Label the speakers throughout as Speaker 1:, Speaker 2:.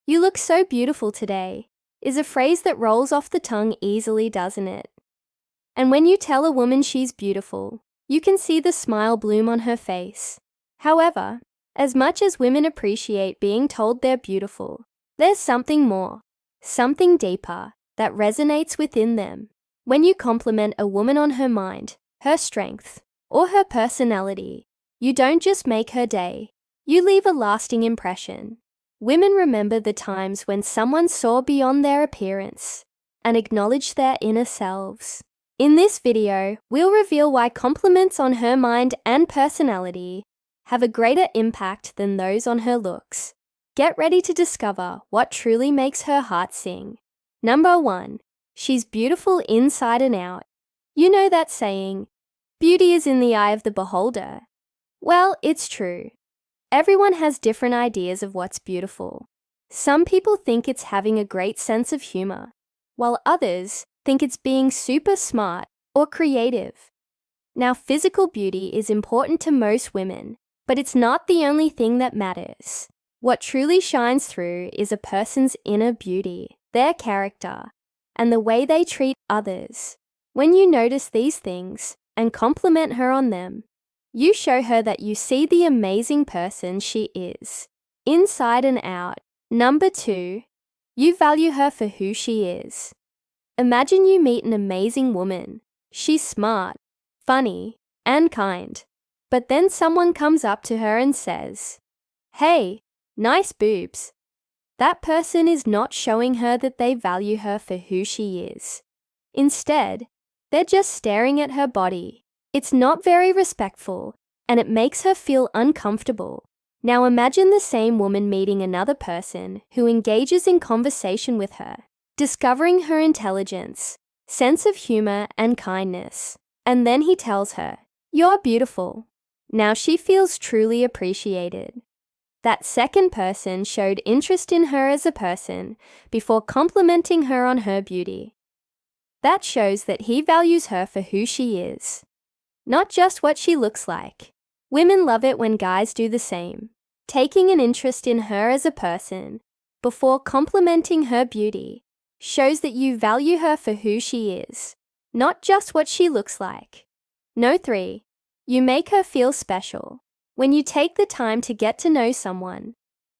Speaker 1: "You look so beautiful today," is a phrase that rolls off the tongue easily, doesn't it? And when you tell a woman she's beautiful, you can see the smile bloom on her face. However, as much as women appreciate being told they're beautiful, there's something more, something deeper, that resonates within them. When you compliment a woman on her mind, her strength, or her personality, you don't just make her day, you leave a lasting impression. Women remember the times when someone saw beyond their appearance and acknowledged their inner selves. In this video, we'll reveal why compliments on her mind and personality have a greater impact than those on her looks. Get ready to discover what truly makes her heart sing. Number 1. She's beautiful inside and out. You know that saying, "Beauty is in the eye of the beholder." Well, it's true. Everyone has different ideas of what's beautiful. Some people think it's having a great sense of humor, while others think it's being super smart or creative. Now, physical beauty is important to most women, but it's not the only thing that matters. What truly shines through is a person's inner beauty, their character, and the way they treat others. When you notice these things and compliment her on them, you show her that you see the amazing person she is, inside and out. Number 2, you value her for who she is. Imagine you meet an amazing woman. She's smart, funny, and kind. But then someone comes up to her and says, "Hey, nice boobs." That person is not showing her that they value her for who she is. Instead, they're just staring at her body. It's not very respectful, and it makes her feel uncomfortable. Now imagine the same woman meeting another person who engages in conversation with her, discovering her intelligence, sense of humor, and kindness. And then he tells her, "You're beautiful." Now she feels truly appreciated. That second person showed interest in her as a person before complimenting her on her beauty. That shows that he values her for who she is, not just what she looks like. Women love it when guys do the same, taking an interest in her as a person before complimenting her beauty shows that you value her for who she is, not just what she looks like. No 3. You make her feel special. When you take the time to get to know someone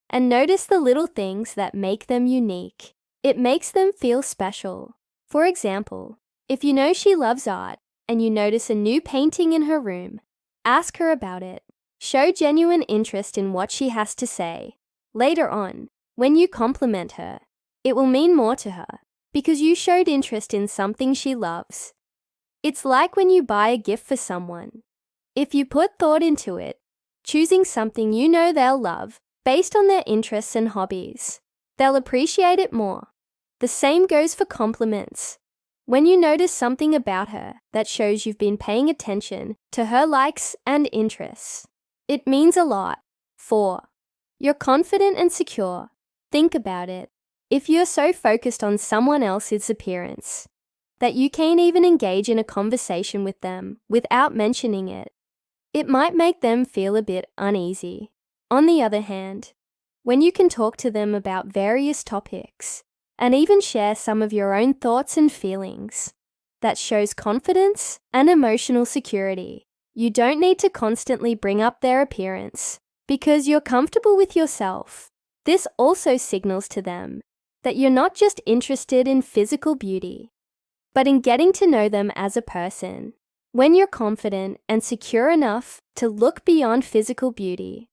Speaker 1: and notice the little things that make them unique, it makes them feel special. For example, if you know she loves art and you notice a new painting in her room, ask her about it. Show genuine interest in what she has to say. Later on, when you compliment her, it will mean more to her because you showed interest in something she loves. It's like when you buy a gift for someone. If you put thought into it, choosing something you know they'll love based on their interests and hobbies, they'll appreciate it more. The same goes for compliments. When you notice something about her that shows you've been paying attention to her likes and interests, it means a lot. 4. You're confident and secure. Think about it. If you're so focused on someone else's appearance that you can't even engage in a conversation with them without mentioning it, it might make them feel a bit uneasy. On the other hand, when you can talk to them about various topics and even share some of your own thoughts and feelings, that shows confidence and emotional security. You don't need to constantly bring up their appearance because you're comfortable with yourself. This also signals to them that you're not just interested in physical beauty, but in getting to know them as a person. When you're confident and secure enough to look beyond physical beauty,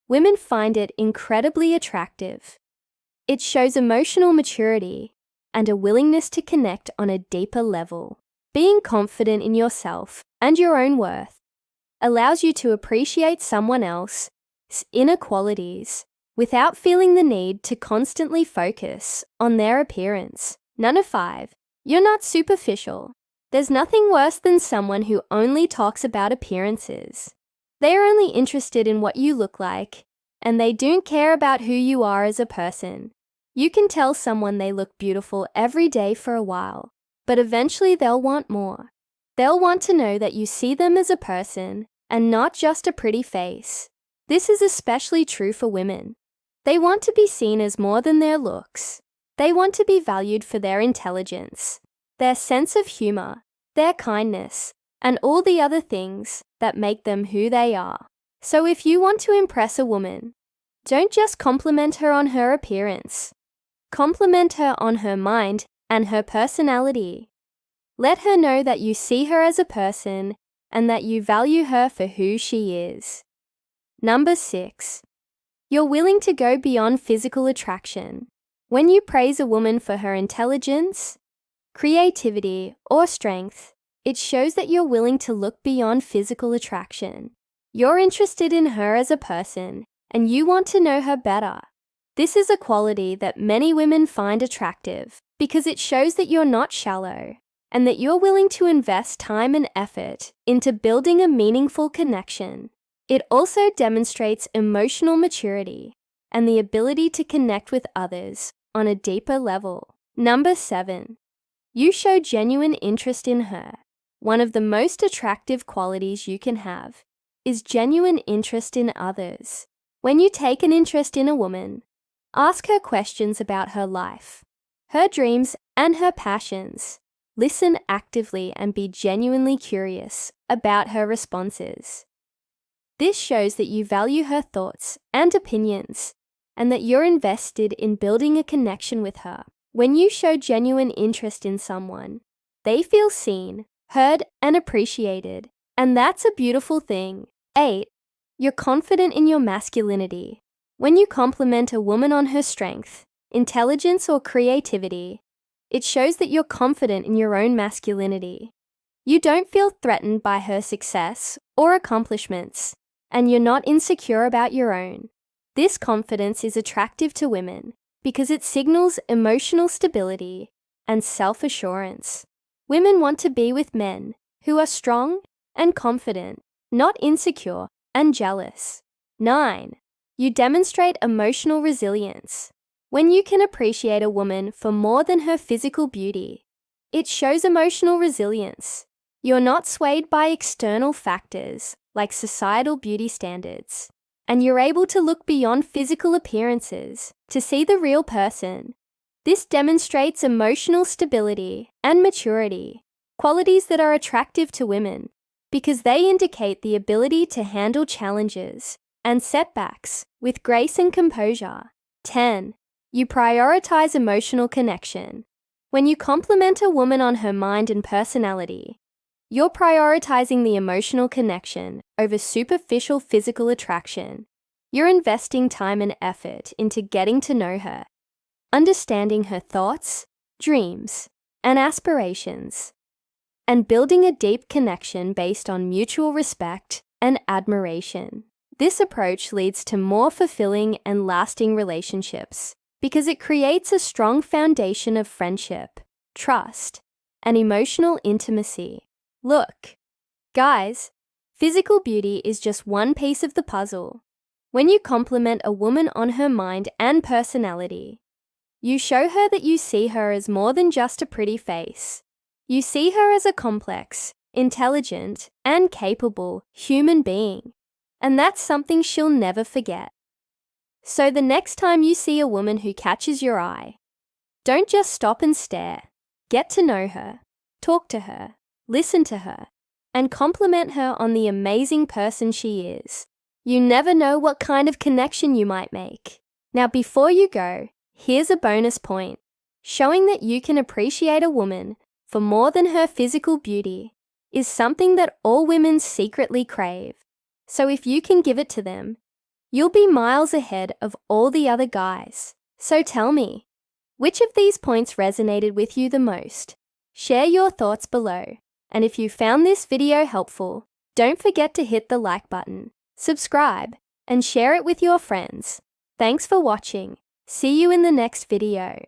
Speaker 1: women find it incredibly attractive. It shows emotional maturity and a willingness to connect on a deeper level. Being confident in yourself and your own worth allows you to appreciate someone else's inner qualities without feeling the need to constantly focus on their appearance. Number 5. You're not superficial. There's nothing worse than someone who only talks about appearances. They are only interested in what you look like, and they don't care about who you are as a person. You can tell someone they look beautiful every day for a while, but eventually they'll want more. They'll want to know that you see them as a person and not just a pretty face. This is especially true for women. They want to be seen as more than their looks. They want to be valued for their intelligence, their sense of humor, their kindness, and all the other things that make them who they are. So if you want to impress a woman, don't just compliment her on her appearance. Compliment her on her mind and her personality. Let her know that you see her as a person and that you value her for who she is. Number 6. You're willing to go beyond physical attraction. When you praise a woman for her intelligence, creativity, or strength, it shows that you're willing to look beyond physical attraction. You're interested in her as a person, and you want to know her better. This is a quality that many women find attractive because it shows that you're not shallow and that you're willing to invest time and effort into building a meaningful connection. It also demonstrates emotional maturity and the ability to connect with others on a deeper level. Number 7. You show genuine interest in her. One of the most attractive qualities you can have is genuine interest in others. When you take an interest in a woman, ask her questions about her life, her dreams, and her passions. Listen actively and be genuinely curious about her responses. This shows that you value her thoughts and opinions and that you're invested in building a connection with her. When you show genuine interest in someone, they feel seen, heard, and appreciated, and that's a beautiful thing. 8. You're confident in your masculinity. When you compliment a woman on her strength, intelligence, or creativity, it shows that you're confident in your own masculinity. You don't feel threatened by her success or accomplishments, and you're not insecure about your own. This confidence is attractive to women because it signals emotional stability and self-assurance. Women want to be with men who are strong and confident, not insecure and jealous. 9. You demonstrate emotional resilience. When you can appreciate a woman for more than her physical beauty, it shows emotional resilience. You're not swayed by external factors like societal beauty standards, and you're able to look beyond physical appearances to see the real person. This demonstrates emotional stability and maturity, qualities that are attractive to women because they indicate the ability to handle challenges and setbacks with grace and composure. 10. You prioritize emotional connection. When you compliment a woman on her mind and personality, you're prioritizing the emotional connection over superficial physical attraction. You're investing time and effort into getting to know her, understanding her thoughts, dreams, and aspirations, and building a deep connection based on mutual respect and admiration. This approach leads to more fulfilling and lasting relationships because it creates a strong foundation of friendship, trust, and emotional intimacy. Look, guys, physical beauty is just one piece of the puzzle. When you compliment a woman on her mind and personality, you show her that you see her as more than just a pretty face. You see her as a complex, intelligent, and capable human being, and that's something she'll never forget. So the next time you see a woman who catches your eye, don't just stop and stare. Get to know her, talk to her, listen to her, and compliment her on the amazing person she is. You never know what kind of connection you might make. Now, before you go, here's a bonus point. Showing that you can appreciate a woman for more than her physical beauty is something that all women secretly crave. So if you can give it to them, you'll be miles ahead of all the other guys. So tell me, which of these points resonated with you the most? Share your thoughts below. And if you found this video helpful, don't forget to hit the like button, subscribe, and share it with your friends. Thanks for watching. See you in the next video.